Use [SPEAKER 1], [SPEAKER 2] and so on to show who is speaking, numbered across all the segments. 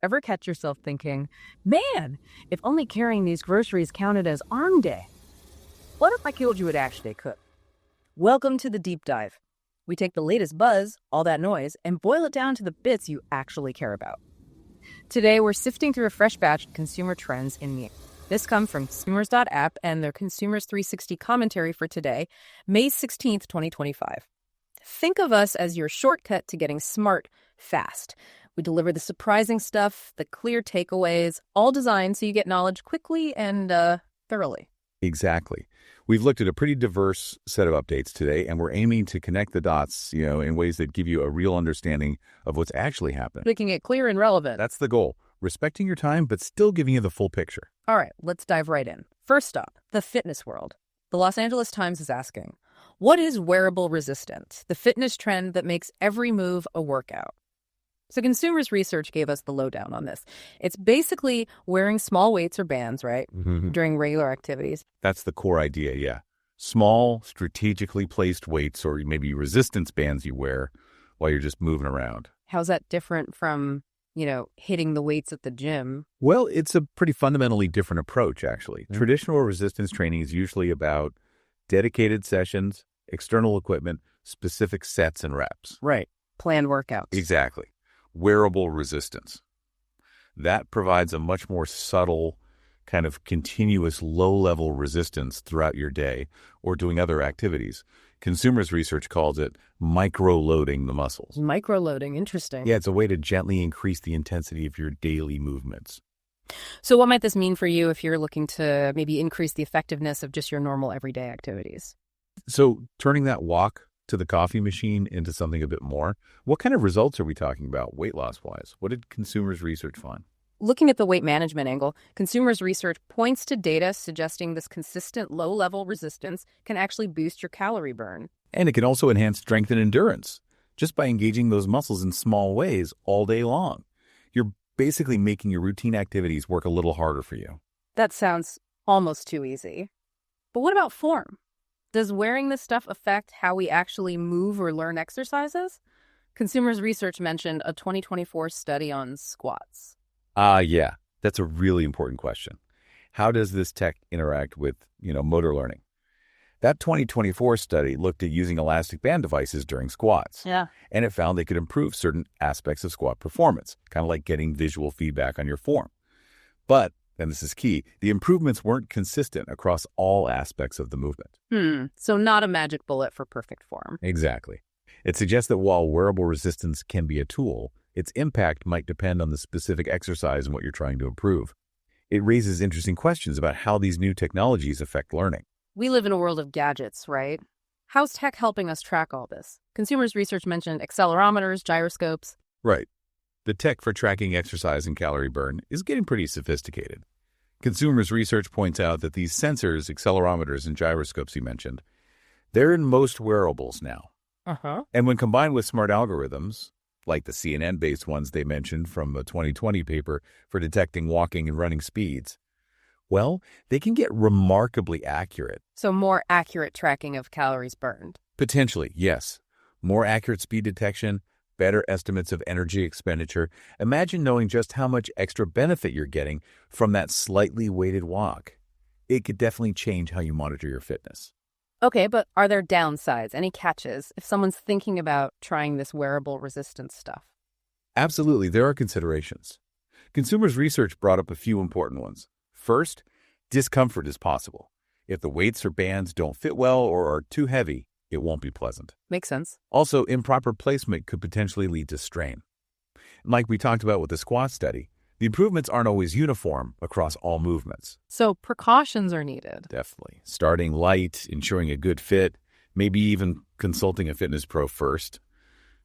[SPEAKER 1] Ever catch yourself thinking, man, if only carrying these groceries counted as arm day? What if I killed you at Ash Day Cook? Welcome to the deep dive. We take the latest buzz, all that noise, and boil it down to the bits you actually care about. Today, we're sifting through a fresh batch of consumer trends in meat. This comes from consumers.app and their Consumers 360 commentary for today, May 16th, 2025. Think of us as your shortcut to getting smart fast. We deliver the surprising stuff, the clear takeaways, all designed so you get knowledge quickly and thoroughly.
[SPEAKER 2] Exactly. We've looked at a pretty diverse set of updates today, and we're aiming to connect the dots, in ways that give you a real understanding of what's actually happening.
[SPEAKER 1] Making it clear and relevant.
[SPEAKER 2] That's the goal. Respecting your time, but still giving you the full picture.
[SPEAKER 1] All right, let's dive right in. First up, the fitness world. The Los Angeles Times is asking, what is wearable resistance, the fitness trend that makes every move a workout? So consumers research gave us the lowdown on this. It's basically wearing small weights or bands, right, during regular activities.
[SPEAKER 2] That's the core idea, yeah. Small, strategically placed weights or maybe resistance bands you wear while you're just moving around.
[SPEAKER 1] How's that different from, hitting the weights at the gym?
[SPEAKER 2] Well, it's a pretty fundamentally different approach, actually. Traditional resistance training is usually about dedicated sessions, external equipment, specific sets and reps.
[SPEAKER 1] Right. Planned workouts.
[SPEAKER 2] Exactly. Wearable resistance. That provides a much more subtle, kind of continuous low-level resistance throughout your day or doing other activities. Consumers research calls it micro-loading the muscles.
[SPEAKER 1] Micro-loading, interesting.
[SPEAKER 2] Yeah, it's a way to gently increase the intensity of your daily movements.
[SPEAKER 1] So what might this mean for you if you're looking to maybe increase the effectiveness of just your normal everyday activities?
[SPEAKER 2] So turning that walk to the coffee machine into something a bit more, what kind of results are we talking about weight loss-wise? What did consumers research find?
[SPEAKER 1] Looking at the weight management angle, consumers research points to data suggesting this consistent low-level resistance can actually boost your calorie burn.
[SPEAKER 2] And it can also enhance strength and endurance just by engaging those muscles in small ways all day long. You're basically making your routine activities work a little harder for you.
[SPEAKER 1] That sounds almost too easy. But what about form? Does wearing this stuff affect how we actually move or learn exercises? Consumers research mentioned a 2024 study on squats.
[SPEAKER 2] Yeah, that's a really important question. How does this tech interact with, motor learning? That 2024 study looked at using elastic band devices during squats.
[SPEAKER 1] Yeah.
[SPEAKER 2] And it found they could improve certain aspects of squat performance, kind of like getting visual feedback on your form. But, and this is key, the improvements weren't consistent across all aspects of the movement.
[SPEAKER 1] So not a magic bullet for perfect form.
[SPEAKER 2] Exactly. It suggests that while wearable resistance can be a tool, its impact might depend on the specific exercise and what you're trying to improve. It raises interesting questions about how these new technologies affect learning.
[SPEAKER 1] We live in a world of gadgets, right? How's tech helping us track all this? Consumers research mentioned accelerometers, gyroscopes.
[SPEAKER 2] Right. The tech for tracking exercise and calorie burn is getting pretty sophisticated. Consumers research points out that these sensors, accelerometers, and gyroscopes you mentioned, they're in most wearables now. And when combined with smart algorithms, like the CNN-based ones they mentioned from a 2020 paper for detecting walking and running speeds, well, they can get remarkably accurate.
[SPEAKER 1] So more accurate tracking of calories burned.
[SPEAKER 2] Potentially, yes. More accurate speed detection, better estimates of energy expenditure. Imagine knowing just how much extra benefit you're getting from that slightly weighted walk. It could definitely change how you monitor your fitness.
[SPEAKER 1] Okay, but are there downsides, any catches, if someone's thinking about trying this wearable resistance stuff?
[SPEAKER 2] Absolutely, there are considerations. Consumers research brought up a few important ones. First, discomfort is possible. If the weights or bands don't fit well or are too heavy, it won't be pleasant.
[SPEAKER 1] Makes sense.
[SPEAKER 2] Also, improper placement could potentially lead to strain. Like we talked about with the squat study, the improvements aren't always uniform across all movements.
[SPEAKER 1] So precautions are needed.
[SPEAKER 2] Definitely. Starting light, ensuring a good fit, maybe even consulting a fitness pro first.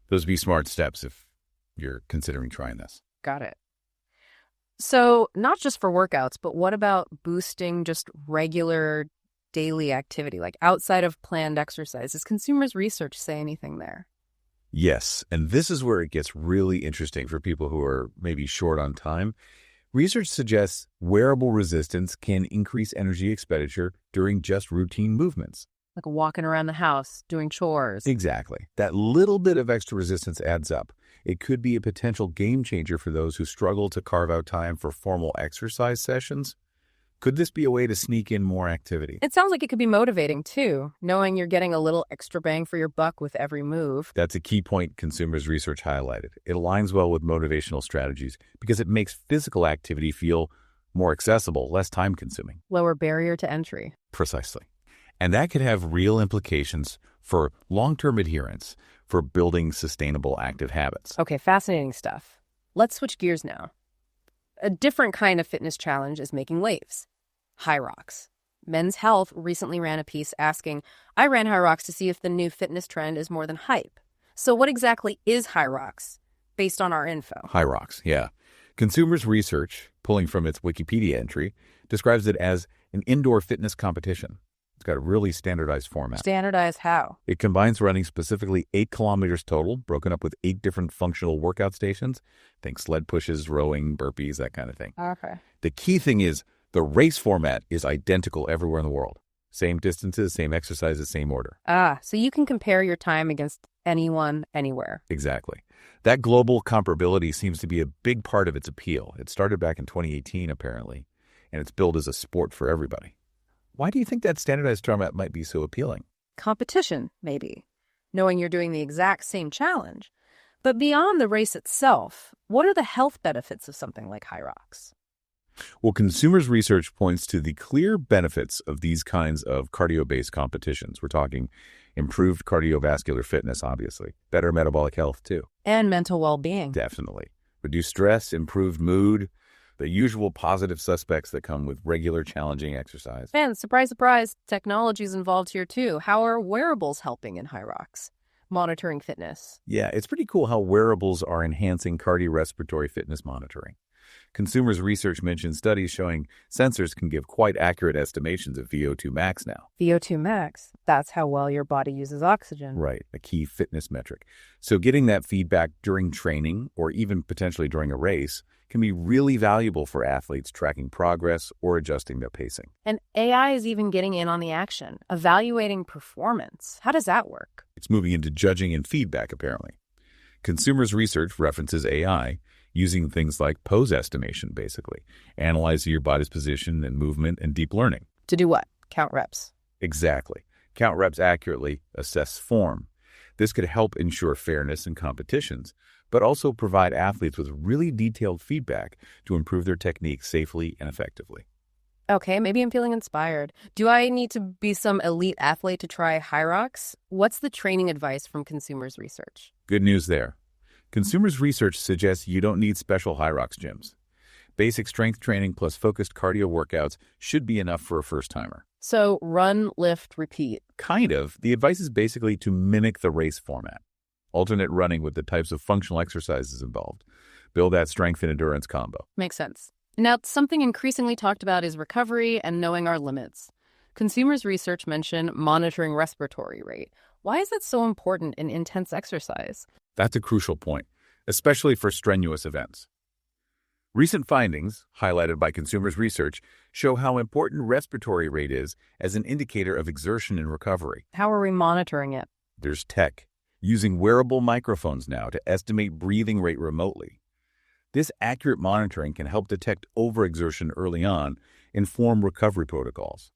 [SPEAKER 2] Those would be smart steps if you're considering trying this.
[SPEAKER 1] Got it. So not just for workouts, but what about boosting just regular daily activity, like outside of planned exercise? Does consumers research say anything there?
[SPEAKER 2] Yes, and this is where it gets really interesting for people who are maybe short on time. Research suggests wearable resistance can increase energy expenditure during just routine movements.
[SPEAKER 1] Like walking around the house, doing chores.
[SPEAKER 2] Exactly. That little bit of extra resistance adds up. It could be a potential game changer for those who struggle to carve out time for formal exercise sessions. Could this be a way to sneak in more activity?
[SPEAKER 1] It sounds like it could be motivating, too, knowing you're getting a little extra bang for your buck with every move.
[SPEAKER 2] That's a key point consumers research highlighted. It aligns well with motivational strategies because it makes physical activity feel more accessible, less time-consuming.
[SPEAKER 1] Lower barrier to entry.
[SPEAKER 2] Precisely. And that could have real implications for long-term adherence, for building sustainable active habits.
[SPEAKER 1] Okay, fascinating stuff. Let's switch gears now. A different kind of fitness challenge is making waves. Hyrox. Men's Health recently ran a piece asking, I ran Hyrox to see if the new fitness trend is more than hype. So what exactly is Hyrox, based on our info?
[SPEAKER 2] Hyrox, yeah. Consumers research, pulling from its Wikipedia entry, describes it as an indoor fitness competition. It's got a really standardized format.
[SPEAKER 1] Standardized how?
[SPEAKER 2] It combines running specifically 8 kilometers total, broken up with 8 different functional workout stations. Think sled pushes, rowing, burpees, that kind of thing.
[SPEAKER 1] Okay.
[SPEAKER 2] The key thing is the race format is identical everywhere in the world. Same distances, same exercises, same order.
[SPEAKER 1] So you can compare your time against anyone, anywhere.
[SPEAKER 2] Exactly. That global comparability seems to be a big part of its appeal. It started back in 2018, apparently, and it's billed as a sport for everybody. Why do you think that standardized format might be so appealing?
[SPEAKER 1] Competition, maybe. Knowing you're doing the exact same challenge. But beyond the race itself, what are the health benefits of something like Hyrox?
[SPEAKER 2] Well, consumers research points to the clear benefits of these kinds of cardio-based competitions. We're talking improved cardiovascular fitness, obviously. Better metabolic health, too.
[SPEAKER 1] And mental well-being.
[SPEAKER 2] Definitely. Reduced stress, improved mood, the usual positive suspects that come with regular challenging exercise.
[SPEAKER 1] And surprise, surprise, technology's involved here, too. How are wearables helping in Hyrox? Monitoring fitness.
[SPEAKER 2] Yeah, it's pretty cool how wearables are enhancing cardiorespiratory fitness monitoring. Consumers research mentions studies showing sensors can give quite accurate estimations of VO2 max now.
[SPEAKER 1] VO2 max, that's how well your body uses oxygen.
[SPEAKER 2] Right, a key fitness metric. So getting that feedback during training or even potentially during a race can be really valuable for athletes tracking progress or adjusting their pacing.
[SPEAKER 1] And AI is even getting in on the action, evaluating performance. How does that work?
[SPEAKER 2] It's moving into judging and feedback, apparently. Consumers research references AI using things like pose estimation, basically, analyzing your body's position and movement and deep learning.
[SPEAKER 1] To do what? Count reps.
[SPEAKER 2] Exactly. Count reps accurately, assess form. This could help ensure fairness in competitions, but also provide athletes with really detailed feedback to improve their technique safely and effectively.
[SPEAKER 1] Okay, maybe I'm feeling inspired. Do I need to be some elite athlete to try Hyrox? What's the training advice from consumers research?
[SPEAKER 2] Good news there. Consumers research suggests you don't need special Hyrox gyms. Basic strength training plus focused cardio workouts should be enough for a first-timer.
[SPEAKER 1] So run, lift, repeat.
[SPEAKER 2] Kind of. The advice is basically to mimic the race format. Alternate running with the types of functional exercises involved. Build that strength and endurance combo.
[SPEAKER 1] Makes sense. Now, something increasingly talked about is recovery and knowing our limits. Consumers research mention monitoring respiratory rate. Why is that so important in intense exercise?
[SPEAKER 2] That's a crucial point, especially for strenuous events. Recent findings, highlighted by consumers research, show how important respiratory rate is as an indicator of exertion and recovery.
[SPEAKER 1] How are we monitoring it?
[SPEAKER 2] There's tech, using wearable microphones now to estimate breathing rate remotely. This accurate monitoring can help detect overexertion early on, inform recovery protocols.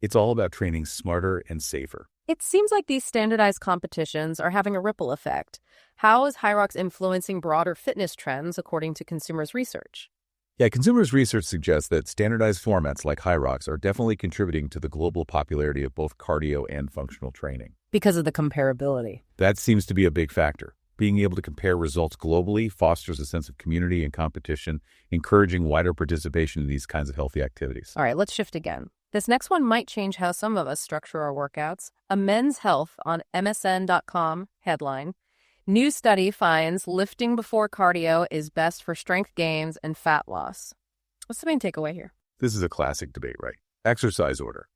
[SPEAKER 2] It's all about training smarter and safer.
[SPEAKER 1] It seems like these standardized competitions are having a ripple effect. How is Hyrox influencing broader fitness trends according to consumers research?
[SPEAKER 2] Yeah, consumers research suggests that standardized formats like Hyrox are definitely contributing to the global popularity of both cardio and functional training.
[SPEAKER 1] Because of the comparability.
[SPEAKER 2] That seems to be a big factor. Being able to compare results globally fosters a sense of community and competition, encouraging wider participation in these kinds of healthy activities.
[SPEAKER 1] All right, let's shift again. This next one might change how some of us structure our workouts. A Men's Health on MSN.com headline. New study finds lifting before cardio is best for strength gains and fat loss. What's the main takeaway here?
[SPEAKER 2] This is a classic debate, right? Exercise order.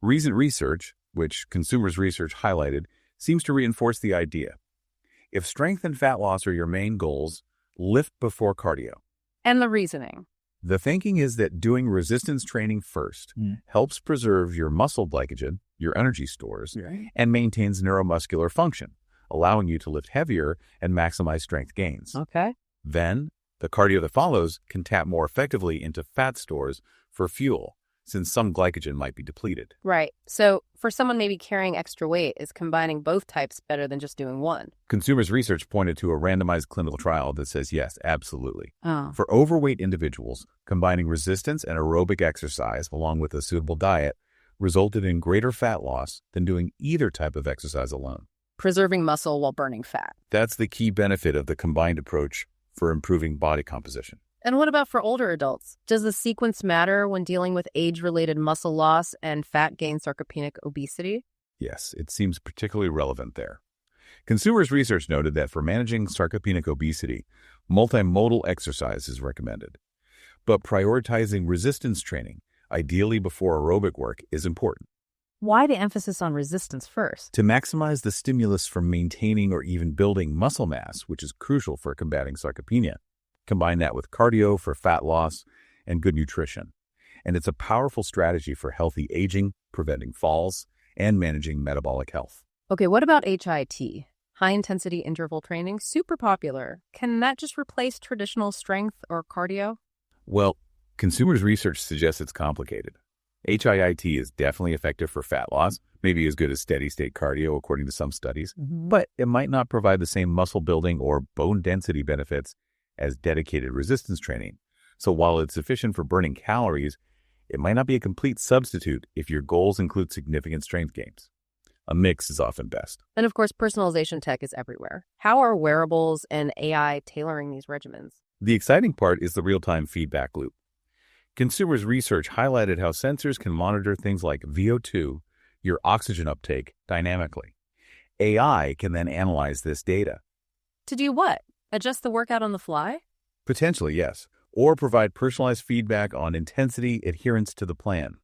[SPEAKER 2] Recent research, which consumers research highlighted, seems to reinforce the idea. If strength and fat loss are your main goals, lift before cardio.
[SPEAKER 1] And the reasoning.
[SPEAKER 2] The thinking is that doing resistance training first helps preserve your muscle glycogen, your energy stores, and maintains neuromuscular function, allowing you to lift heavier and maximize strength gains.
[SPEAKER 1] Okay.
[SPEAKER 2] Then, the cardio that follows can tap more effectively into fat stores for fuel, since some glycogen might be depleted.
[SPEAKER 1] Right. So for someone maybe carrying extra weight, is combining both types better than just doing one?
[SPEAKER 2] Consumers' research pointed to a randomized clinical trial that says yes, absolutely.
[SPEAKER 1] Oh.
[SPEAKER 2] For overweight individuals, combining resistance and aerobic exercise along with a suitable diet resulted in greater fat loss than doing either type of exercise alone.
[SPEAKER 1] Preserving muscle while burning fat.
[SPEAKER 2] That's the key benefit of the combined approach for improving body composition.
[SPEAKER 1] And what about for older adults? Does the sequence matter when dealing with age-related muscle loss and fat gain sarcopenic obesity?
[SPEAKER 2] Yes, it seems particularly relevant there. Consumers' research noted that for managing sarcopenic obesity, multimodal exercise is recommended. But prioritizing resistance training, ideally before aerobic work, is important.
[SPEAKER 1] Why the emphasis on resistance first?
[SPEAKER 2] To maximize the stimulus for maintaining or even building muscle mass, which is crucial for combating sarcopenia. Combine that with cardio for fat loss and good nutrition. And it's a powerful strategy for healthy aging, preventing falls, and managing metabolic health.
[SPEAKER 1] Okay, what about HIIT? High-intensity interval training, super popular. Can that just replace traditional strength or cardio?
[SPEAKER 2] Well, consumers' research suggests it's complicated. HIIT is definitely effective for fat loss, maybe as good as steady-state cardio according to some studies, but it might not provide the same muscle building or bone density benefits as dedicated resistance training. So while it's sufficient for burning calories, it might not be a complete substitute if your goals include significant strength gains. A mix is often best.
[SPEAKER 1] And of course, personalization tech is everywhere. How are wearables and AI tailoring these regimens?
[SPEAKER 2] The exciting part is the real-time feedback loop. Consumers' research highlighted how sensors can monitor things like VO2, your oxygen uptake, dynamically. AI can then analyze this data.
[SPEAKER 1] To do what? Adjust the workout on the fly?
[SPEAKER 2] Potentially, yes. Or provide personalized feedback on intensity adherence to the plan.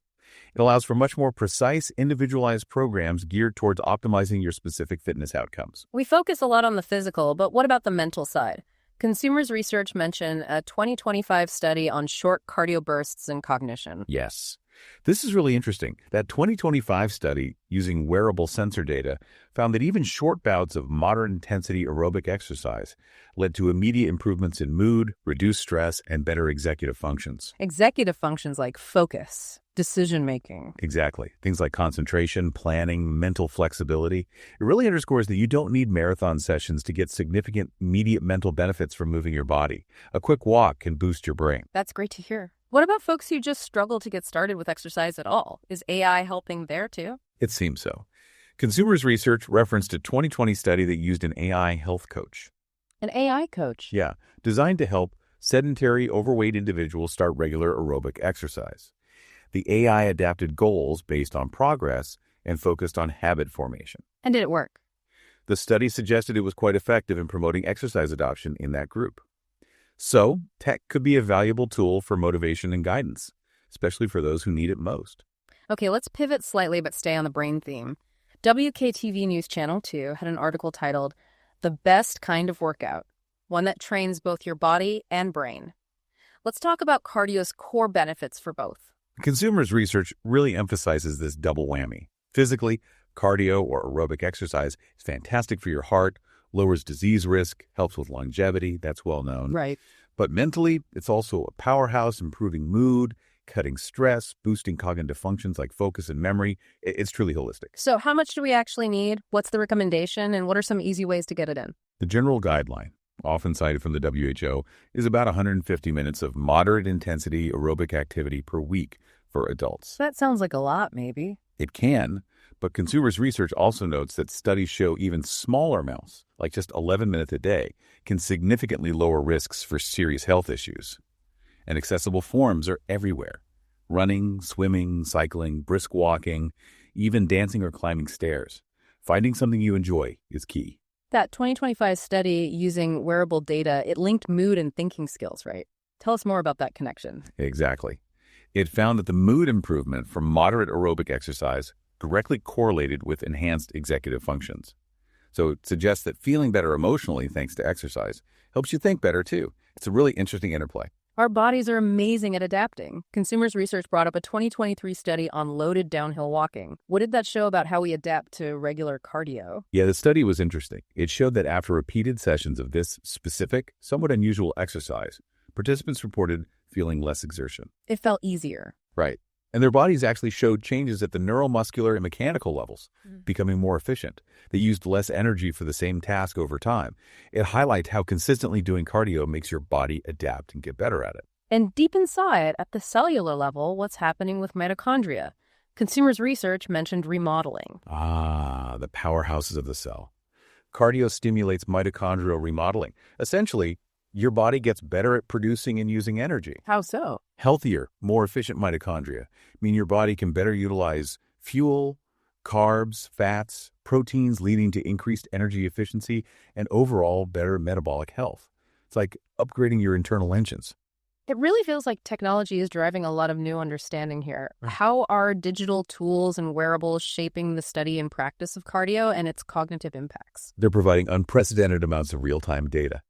[SPEAKER 2] It allows for much more precise, individualized programs geared towards optimizing your specific fitness outcomes.
[SPEAKER 1] We focus a lot on the physical, but what about the mental side? Consumers' research mentioned a 2025 study on short cardio bursts and cognition.
[SPEAKER 2] Yes. This is really interesting. That 2025 study using wearable sensor data found that even short bouts of moderate-intensity aerobic exercise led to immediate improvements in mood, reduced stress, and better executive functions.
[SPEAKER 1] Executive functions like focus, decision-making.
[SPEAKER 2] Exactly. Things like concentration, planning, mental flexibility. It really underscores that you don't need marathon sessions to get significant immediate mental benefits from moving your body. A quick walk can boost your brain.
[SPEAKER 1] That's great to hear. What about folks who just struggle to get started with exercise at all? Is AI helping there too?
[SPEAKER 2] It seems so. Consumers' research referenced a 2020 study that used an AI health coach.
[SPEAKER 1] An AI coach?
[SPEAKER 2] Yeah, designed to help sedentary, overweight individuals start regular aerobic exercise. The AI adapted goals based on progress and focused on habit formation.
[SPEAKER 1] And did it work?
[SPEAKER 2] The study suggested it was quite effective in promoting exercise adoption in that group. So, tech could be a valuable tool for motivation and guidance, especially for those who need it most.
[SPEAKER 1] Okay, let's pivot slightly but stay on the brain theme. WKTV News Channel 2 had an article titled, "The Best Kind of Workout," one that trains both your body and brain. Let's talk about cardio's core benefits for both.
[SPEAKER 2] Consumers' research really emphasizes this double whammy. Physically, cardio or aerobic exercise is fantastic for your heart, lowers disease risk, helps with longevity, that's well known.
[SPEAKER 1] Right.
[SPEAKER 2] But mentally, it's also a powerhouse, improving mood, cutting stress, boosting cognitive functions like focus and memory. It's truly holistic.
[SPEAKER 1] So how much do we actually need? What's the recommendation? And what are some easy ways to get it in?
[SPEAKER 2] The general guideline, often cited from the WHO, is about 150 minutes of moderate intensity aerobic activity per week for adults.
[SPEAKER 1] That sounds like a lot, maybe.
[SPEAKER 2] It can, but consumers' research also notes that studies show even smaller amounts, like just 11 minutes a day, can significantly lower risks for serious health issues. And accessible forms are everywhere. Running, swimming, cycling, brisk walking, even dancing or climbing stairs. Finding something you enjoy is key.
[SPEAKER 1] That 2025 study using wearable data, it linked mood and thinking skills, right? Tell us more about that connection.
[SPEAKER 2] Exactly. It found that the mood improvement from moderate aerobic exercise directly correlated with enhanced executive functions. So it suggests that feeling better emotionally thanks to exercise helps you think better too. It's a really interesting interplay.
[SPEAKER 1] Our bodies are amazing at adapting. Consumers Research brought up a 2023 study on loaded downhill walking. What did that show about how we adapt to regular cardio?
[SPEAKER 2] Yeah, the study was interesting. It showed that after repeated sessions of this specific, somewhat unusual exercise, participants reported feeling less exertion.
[SPEAKER 1] It felt easier.
[SPEAKER 2] Right. And their bodies actually showed changes at the neuromuscular and mechanical levels, becoming more efficient. They used less energy for the same task over time. It highlights how consistently doing cardio makes your body adapt and get better at it.
[SPEAKER 1] And deep inside, at the cellular level, what's happening with mitochondria? Consumers Research mentioned remodeling.
[SPEAKER 2] Ah, the powerhouses of the cell. Cardio stimulates mitochondrial remodeling. Essentially, your body gets better at producing and using energy.
[SPEAKER 1] How so?
[SPEAKER 2] Healthier, more efficient mitochondria mean your body can better utilize fuel, carbs, fats, proteins, leading to increased energy efficiency and overall better metabolic health. It's like upgrading your internal engines.
[SPEAKER 1] It really feels like technology is driving a lot of new understanding here. How are digital tools and wearables shaping the study and practice of cardio and its cognitive impacts?
[SPEAKER 2] They're providing unprecedented amounts of real-time data.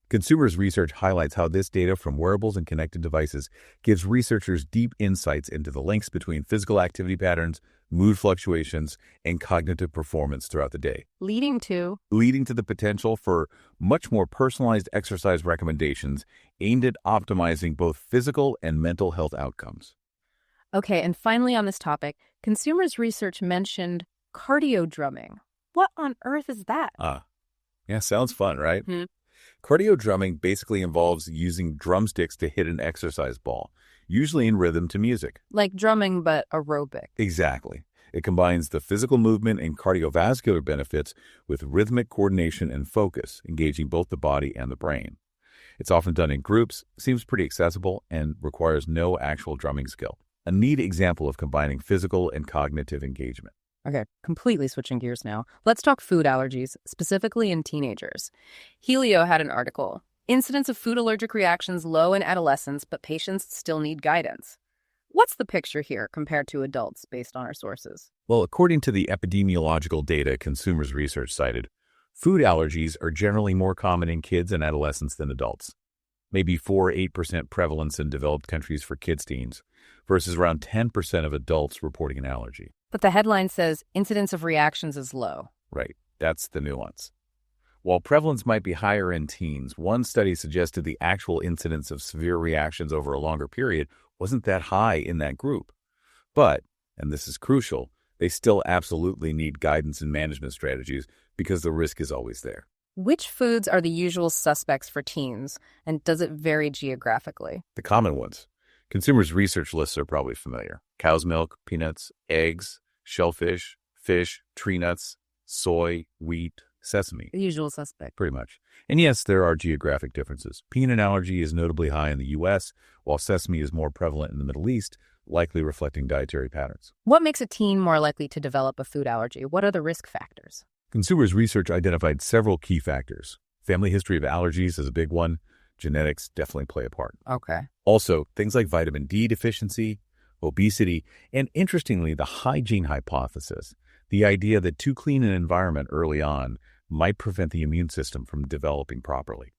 [SPEAKER 2] Consumers Research highlights how this data from wearables and connected devices gives researchers deep insights into the links between physical activity patterns, mood fluctuations, and cognitive performance throughout the day,
[SPEAKER 1] Leading to
[SPEAKER 2] the potential for much more personalized exercise recommendations aimed at optimizing both physical and mental health outcomes.
[SPEAKER 1] Okay, and finally on this topic, Consumers Research mentioned cardio drumming. What on earth is that?
[SPEAKER 2] Yeah, sounds fun, right?
[SPEAKER 1] Hmm.
[SPEAKER 2] Cardio drumming basically involves using drumsticks to hit an exercise ball, usually in rhythm to music.
[SPEAKER 1] Like drumming, but aerobic.
[SPEAKER 2] Exactly. It combines the physical movement and cardiovascular benefits with rhythmic coordination and focus, engaging both the body and the brain. It's often done in groups, seems pretty accessible, and requires no actual drumming skill. A neat example of combining physical and cognitive engagement.
[SPEAKER 1] Okay, completely switching gears now. Let's talk food allergies, specifically in teenagers. Helio had an article. Incidence of food allergic reactions low in adolescents, but patients still need guidance. What's the picture here compared to adults based on our sources?
[SPEAKER 2] Well, according to the epidemiological data Consumers Research cited, food allergies are generally more common in kids and adolescents than adults. Maybe 4-8% prevalence in developed countries for kids teens, versus around 10% of adults reporting an allergy.
[SPEAKER 1] But the headline says incidence of reactions is low.
[SPEAKER 2] Right, that's the nuance. While prevalence might be higher in teens, one study suggested the actual incidence of severe reactions over a longer period wasn't that high in that group. But, and this is crucial, they still absolutely need guidance and management strategies because the risk is always there.
[SPEAKER 1] Which foods are the usual suspects for teens, and does it vary geographically?
[SPEAKER 2] The common ones. Consumers Research lists are probably familiar. Cow's milk, peanuts, eggs, shellfish, fish, tree nuts, soy, wheat, sesame.
[SPEAKER 1] The usual suspect.
[SPEAKER 2] Pretty much. And yes, there are geographic differences. Peanut allergy is notably high in the U.S., while sesame is more prevalent in the Middle East, likely reflecting dietary patterns.
[SPEAKER 1] What makes a teen more likely to develop a food allergy? What are the risk factors?
[SPEAKER 2] Consumers Research identified several key factors. Family history of allergies is a big one. Genetics definitely play a part.
[SPEAKER 1] Okay.
[SPEAKER 2] Also, things like vitamin D deficiency, obesity, and interestingly, the hygiene hypothesis, the idea that too clean an environment early on might prevent the immune system from developing properly.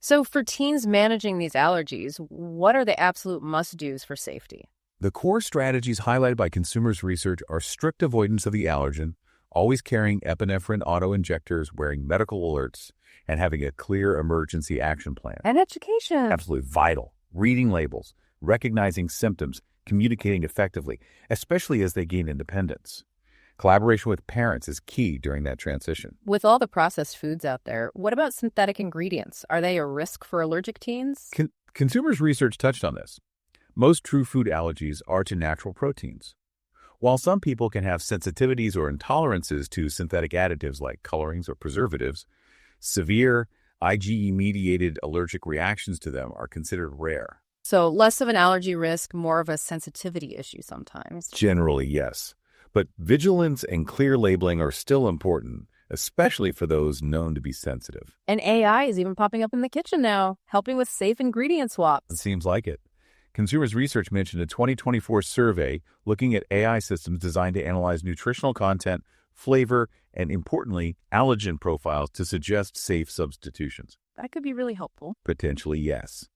[SPEAKER 1] So for teens managing these allergies, what are the absolute must-dos for safety?
[SPEAKER 2] The core strategies highlighted by Consumers Research are strict avoidance of the allergen, always carrying epinephrine auto-injectors, wearing medical alerts, and having a clear emergency action plan.
[SPEAKER 1] And education.
[SPEAKER 2] Absolutely vital. Reading labels, recognizing symptoms, communicating effectively, especially as they gain independence. Collaboration with parents is key during that transition.
[SPEAKER 1] With all the processed foods out there, what about synthetic ingredients? Are they a risk for allergic teens?
[SPEAKER 2] Consumers Research touched on this. Most true food allergies are to natural proteins. While some people can have sensitivities or intolerances to synthetic additives like colorings or preservatives, severe IgE-mediated allergic reactions to them are considered rare.
[SPEAKER 1] So less of an allergy risk, more of a sensitivity issue sometimes.
[SPEAKER 2] Generally, yes. But vigilance and clear labeling are still important, especially for those known to be sensitive.
[SPEAKER 1] And AI is even popping up in the kitchen now, helping with safe ingredient swaps.
[SPEAKER 2] It seems like it. Consumers Research mentioned a 2024 survey looking at AI systems designed to analyze nutritional content, flavor, and importantly, allergen profiles to suggest safe substitutions.
[SPEAKER 1] That could be really helpful.
[SPEAKER 2] Potentially, yes.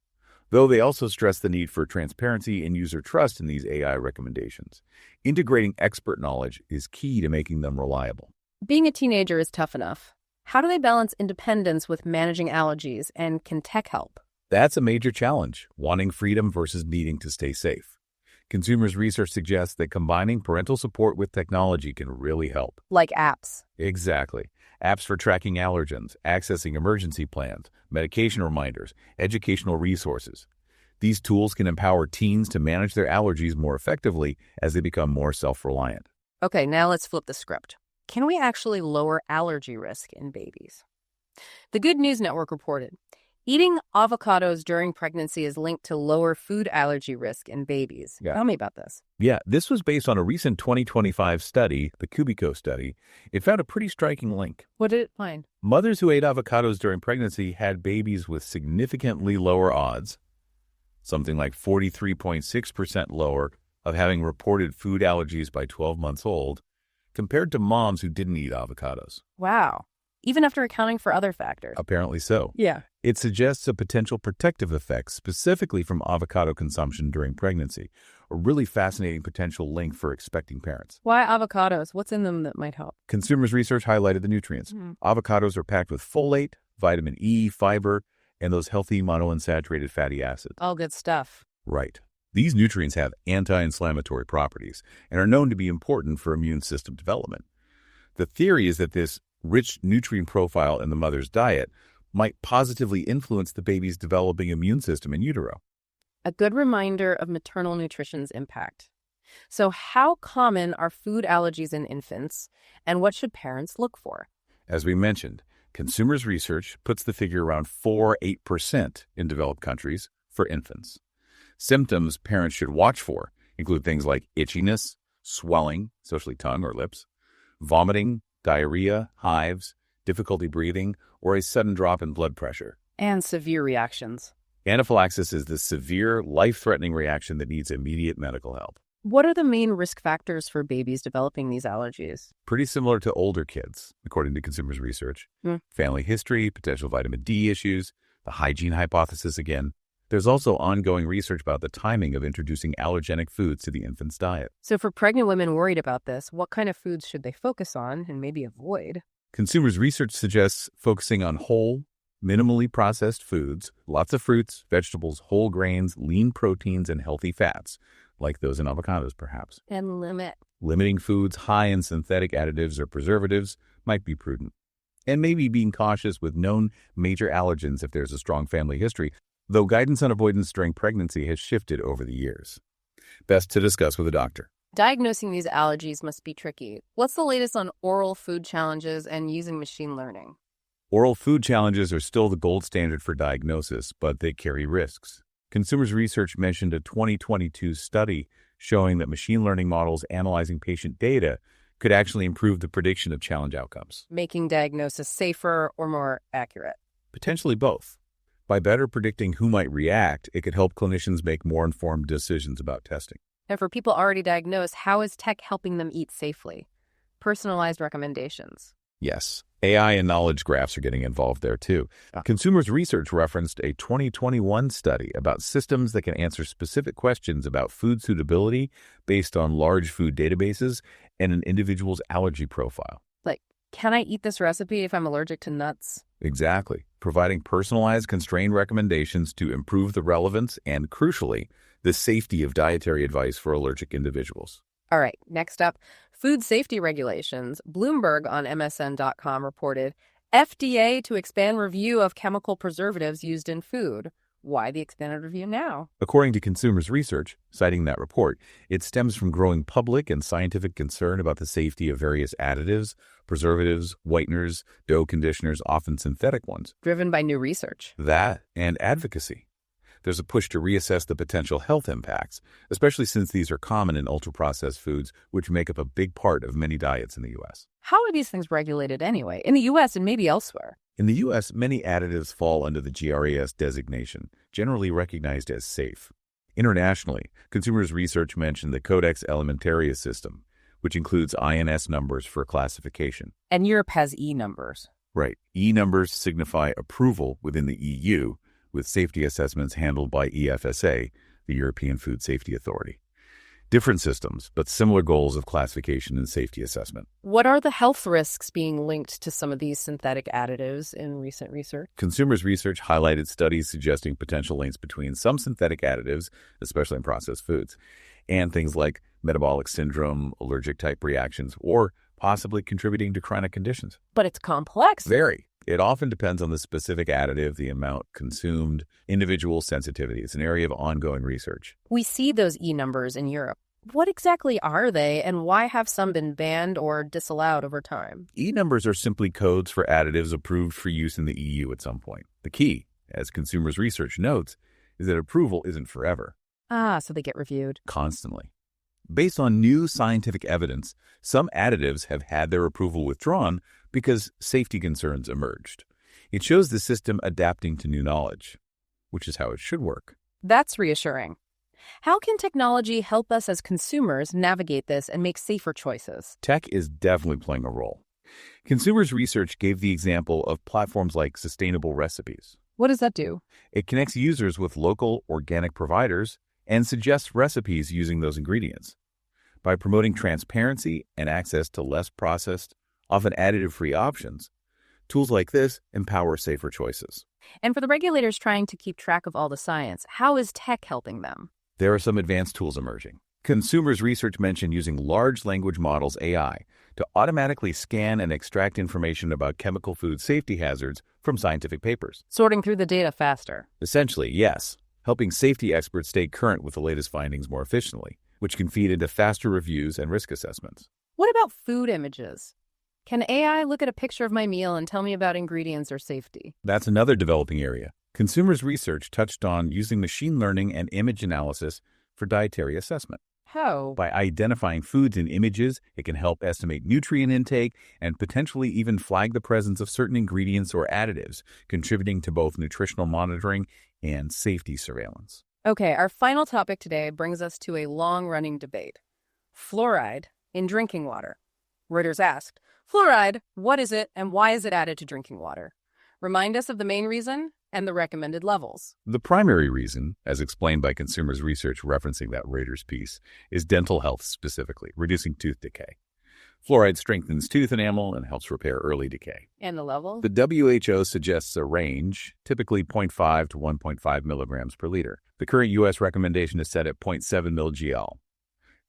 [SPEAKER 2] though they also stress the need for transparency and user trust in these AI recommendations. Integrating expert knowledge is key to making them reliable.
[SPEAKER 1] Being a teenager is tough enough. How do they balance independence with managing allergies, and can tech help?
[SPEAKER 2] That's a major challenge, wanting freedom versus needing to stay safe. Consumers' research suggests that combining parental support with technology can really help.
[SPEAKER 1] Like apps.
[SPEAKER 2] Exactly. Apps for tracking allergens, accessing emergency plans, medication reminders, educational resources. These tools can empower teens to manage their allergies more effectively as they become more self-reliant.
[SPEAKER 1] Okay, now let's flip the script. Can we actually lower allergy risk in babies? The Good News Network reported, eating avocados during pregnancy is linked to lower food allergy risk in babies.
[SPEAKER 2] Yeah.
[SPEAKER 1] Tell me about this.
[SPEAKER 2] Yeah, this was based on a recent 2025 study, the Cubico study. It found a pretty striking link.
[SPEAKER 1] What did it find?
[SPEAKER 2] Mothers who ate avocados during pregnancy had babies with significantly lower odds, something like 43.6% lower, of having reported food allergies by 12 months old, compared to moms who didn't eat avocados.
[SPEAKER 1] Wow. Even after accounting for other factors.
[SPEAKER 2] Apparently so.
[SPEAKER 1] Yeah.
[SPEAKER 2] It suggests a potential protective effect specifically from avocado consumption during pregnancy, a really fascinating potential link for expecting parents.
[SPEAKER 1] Why avocados? What's in them that might help?
[SPEAKER 2] Consumers' research highlighted the nutrients. Avocados are packed with folate, vitamin E, fiber, and those healthy monounsaturated fatty acids.
[SPEAKER 1] All good stuff.
[SPEAKER 2] Right. These nutrients have anti-inflammatory properties and are known to be important for immune system development. The theory is that this rich nutrient profile in the mother's diet might positively influence the baby's developing immune system in utero.
[SPEAKER 1] A good reminder of maternal nutrition's impact. So how common are food allergies in infants, and what should parents look for?
[SPEAKER 2] As we mentioned, consumers' research puts the figure around 4-8% in developed countries for infants. Symptoms parents should watch for include things like itchiness, swelling, especially tongue or lips, vomiting, diarrhea, hives, difficulty breathing, or a sudden drop in blood pressure.
[SPEAKER 1] And severe reactions.
[SPEAKER 2] Anaphylaxis is the severe, life-threatening reaction that needs immediate medical help.
[SPEAKER 1] What are the main risk factors for babies developing these allergies?
[SPEAKER 2] Pretty similar to older kids, according to consumers' research. Family history, potential vitamin D issues, the hygiene hypothesis again. There's also ongoing research about the timing of introducing allergenic foods to the infant's diet.
[SPEAKER 1] So for pregnant women worried about this, what kind of foods should they focus on and maybe avoid?
[SPEAKER 2] Consumers' research suggests focusing on whole, minimally processed foods, lots of fruits, vegetables, whole grains, lean proteins, and healthy fats, like those in avocados perhaps.
[SPEAKER 1] And
[SPEAKER 2] Limiting foods high in synthetic additives or preservatives might be prudent. And maybe being cautious with known major allergens if there's a strong family history, though guidance on avoidance during pregnancy has shifted over the years. Best to discuss with a doctor.
[SPEAKER 1] Diagnosing these allergies must be tricky. What's the latest on oral food challenges and using machine learning?
[SPEAKER 2] Oral food challenges are still the gold standard for diagnosis, but they carry risks. Consumers' research mentioned a 2022 study showing that machine learning models analyzing patient data could actually improve the prediction of challenge outcomes.
[SPEAKER 1] Making diagnosis safer or more accurate?
[SPEAKER 2] Potentially both. By better predicting who might react, it could help clinicians make more informed decisions about testing.
[SPEAKER 1] And for people already diagnosed, how is tech helping them eat safely? Personalized recommendations.
[SPEAKER 2] Yes, AI and knowledge graphs are getting involved there too. Consumers' research referenced a 2021 study about systems that can answer specific questions about food suitability based on large food databases and an individual's allergy profile.
[SPEAKER 1] Like, can I eat this recipe if I'm allergic to nuts?
[SPEAKER 2] Exactly. Providing personalized, constrained recommendations to improve the relevance and, crucially, the safety of dietary advice for allergic individuals.
[SPEAKER 1] All right, next up, food safety regulations. Bloomberg on MSN.com reported, FDA to expand review of chemical preservatives used in food. Why the expanded review now?
[SPEAKER 2] According to consumers' research, citing that report, it stems from growing public and scientific concern about the safety of various additives, preservatives, whiteners, dough conditioners, often synthetic ones.
[SPEAKER 1] Driven by new research.
[SPEAKER 2] That and advocacy. There's a push to reassess the potential health impacts, especially since these are common in ultra-processed foods, which make up a big part of many diets in the U.S.
[SPEAKER 1] How are these things regulated anyway, in the U.S. and maybe elsewhere?
[SPEAKER 2] In the U.S., many additives fall under the GRAS designation, generally recognized as safe. Internationally, consumers' research mentioned the Codex Alimentarius system, which includes INS numbers for classification.
[SPEAKER 1] And Europe has E numbers.
[SPEAKER 2] Right. E numbers signify approval within the EU, with safety assessments handled by EFSA, the European Food Safety Authority. Different systems, but similar goals of classification and safety assessment.
[SPEAKER 1] What are the health risks being linked to some of these synthetic additives in recent research?
[SPEAKER 2] Consumers research highlighted studies suggesting potential links between some synthetic additives, especially in processed foods, and things like metabolic syndrome, allergic type reactions, or possibly contributing to chronic conditions.
[SPEAKER 1] But it's complex.
[SPEAKER 2] Very. It often depends on the specific additive, the amount consumed, individual sensitivity. It's an area of ongoing research.
[SPEAKER 1] We see those E numbers in Europe. What exactly are they, and why have some been banned or disallowed over time?
[SPEAKER 2] E numbers are simply codes for additives approved for use in the EU at some point. The key, as consumers research notes, is that approval isn't forever.
[SPEAKER 1] So they get reviewed.
[SPEAKER 2] Constantly. Based on new scientific evidence, some additives have had their approval withdrawn because safety concerns emerged. It shows the system adapting to new knowledge, which is how it should work.
[SPEAKER 1] That's reassuring. How can technology help us as consumers navigate this and make safer choices?
[SPEAKER 2] Tech is definitely playing a role. Consumers research gave the example of platforms like Sustainable Recipes.
[SPEAKER 1] What does that do?
[SPEAKER 2] It connects users with local organic providers and suggests recipes using those ingredients. By promoting transparency and access to less processed, often additive-free options, tools like this empower safer choices.
[SPEAKER 1] And for the regulators trying to keep track of all the science, how is tech helping them?
[SPEAKER 2] There are some advanced tools emerging. Consumers research mentioned using large language models, AI, to automatically scan and extract information about chemical food safety hazards from scientific papers.
[SPEAKER 1] Sorting through the data faster.
[SPEAKER 2] Essentially, yes, helping safety experts stay current with the latest findings more efficiently, which can feed into faster reviews and risk assessments.
[SPEAKER 1] What about food images? Can AI look at a picture of my meal and tell me about ingredients or safety?
[SPEAKER 2] That's another developing area. Consumers research touched on using machine learning and image analysis for dietary assessment.
[SPEAKER 1] How?
[SPEAKER 2] By identifying foods in images, it can help estimate nutrient intake and potentially even flag the presence of certain ingredients or additives, contributing to both nutritional monitoring and safety surveillance.
[SPEAKER 1] Okay, our final topic today brings us to a long-running debate. Fluoride in drinking water. Reuters asked, fluoride, what is it and why is it added to drinking water? Remind us of the main reason and the recommended levels.
[SPEAKER 2] The primary reason, as explained by consumers research referencing that Reuters piece, is dental health specifically, reducing tooth decay. Fluoride strengthens tooth enamel and helps repair early decay.
[SPEAKER 1] And the level?
[SPEAKER 2] The WHO suggests a range, typically 0.5 to 1.5 milligrams per liter. The current U.S. recommendation is set at 0.7 mg/gl.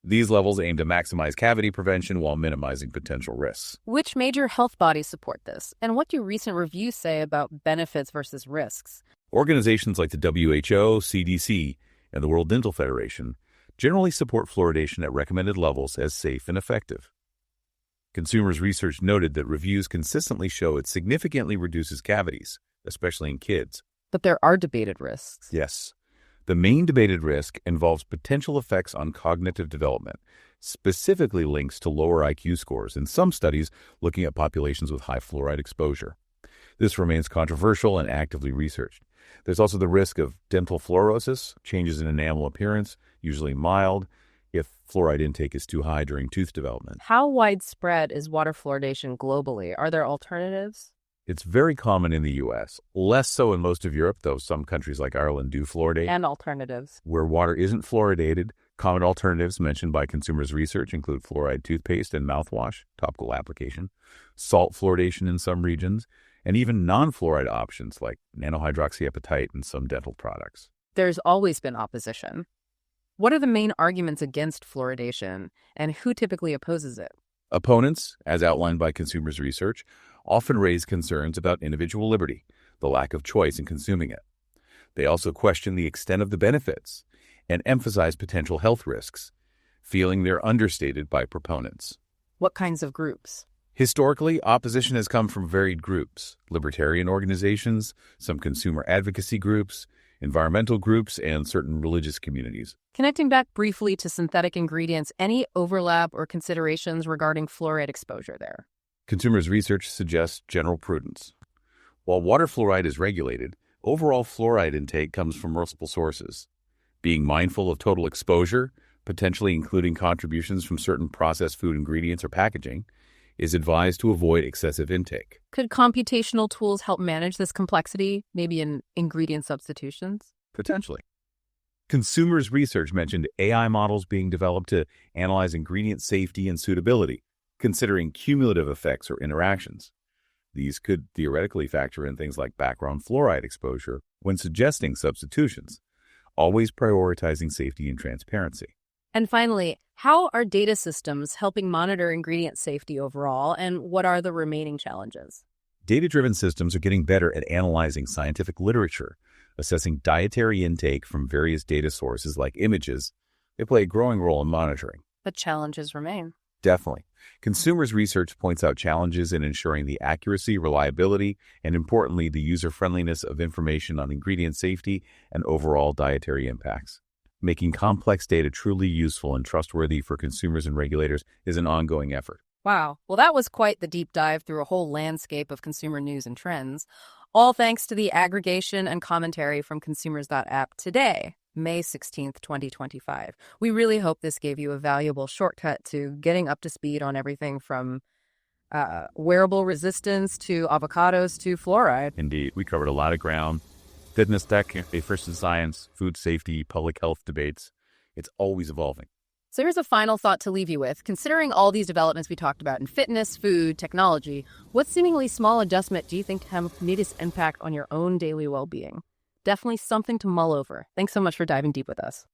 [SPEAKER 2] These levels aim to maximize cavity prevention while minimizing potential risks.
[SPEAKER 1] Which major health bodies support this? And what do recent reviews say about benefits versus risks?
[SPEAKER 2] Organizations like the WHO, CDC, and the World Dental Federation generally support fluoridation at recommended levels as safe and effective. Consumers research noted that reviews consistently show it significantly reduces cavities, especially in kids.
[SPEAKER 1] But there are debated risks.
[SPEAKER 2] Yes. The main debated risk involves potential effects on cognitive development, specifically links to lower IQ scores in some studies looking at populations with high fluoride exposure. This remains controversial and actively researched. There's also the risk of dental fluorosis, changes in enamel appearance, usually mild, if fluoride intake is too high during tooth development.
[SPEAKER 1] How widespread is water fluoridation globally? Are there alternatives?
[SPEAKER 2] It's very common in the U.S., less so in most of Europe, though some countries like Ireland do fluoridate.
[SPEAKER 1] And alternatives.
[SPEAKER 2] Where water isn't fluoridated, common alternatives mentioned by consumers research include fluoride toothpaste and mouthwash, topical application, salt fluoridation in some regions, and even non-fluoride options like nanohydroxyapatite in some dental products.
[SPEAKER 1] There's always been opposition. What are the main arguments against fluoridation, and who typically opposes it?
[SPEAKER 2] Opponents, as outlined by consumers research, often raise concerns about individual liberty, the lack of choice in consuming it. They also question the extent of the benefits and emphasize potential health risks, feeling they're understated by proponents.
[SPEAKER 1] What kinds of groups?
[SPEAKER 2] Historically, opposition has come from varied groups: libertarian organizations, some consumer advocacy groups, environmental groups, and certain religious communities.
[SPEAKER 1] Connecting back briefly to synthetic ingredients, any overlap or considerations regarding fluoride exposure there?
[SPEAKER 2] Consumers research suggests general prudence. While water fluoride is regulated, overall fluoride intake comes from multiple sources. Being mindful of total exposure, potentially including contributions from certain processed food ingredients or packaging, is advised to avoid excessive intake.
[SPEAKER 1] Could computational tools help manage this complexity, maybe in ingredient substitutions?
[SPEAKER 2] Potentially. Consumers research mentioned AI models being developed to analyze ingredient safety and suitability, considering cumulative effects or interactions. These could theoretically factor in things like background fluoride exposure when suggesting substitutions, always prioritizing safety and transparency.
[SPEAKER 1] And finally, how are data systems helping monitor ingredient safety overall, and what are the remaining challenges?
[SPEAKER 2] Data-driven systems are getting better at analyzing scientific literature, assessing dietary intake from various data sources like images. They play a growing role in monitoring.
[SPEAKER 1] But challenges remain.
[SPEAKER 2] Definitely. Consumers research points out challenges in ensuring the accuracy, reliability, and importantly, the user-friendliness of information on ingredient safety and overall dietary impacts. Making complex data truly useful and trustworthy for consumers and regulators is an ongoing effort.
[SPEAKER 1] Wow. Well, that was quite the deep dive through a whole landscape of consumer news and trends, all thanks to the aggregation and commentary from consumers.app today, May 16th, 2025. We really hope this gave you a valuable shortcut to getting up to speed on everything from wearable resistance to avocados to fluoride.
[SPEAKER 2] Indeed, we covered a lot of ground. Fitness tech, first in science, food safety, public health debates. It's always evolving.
[SPEAKER 1] So here's a final thought to leave you with. Considering all these developments we talked about in fitness, food, technology, what seemingly small adjustment do you think have neatest impact on your own daily well-being? Definitely something to mull over. Thanks so much for diving deep with us.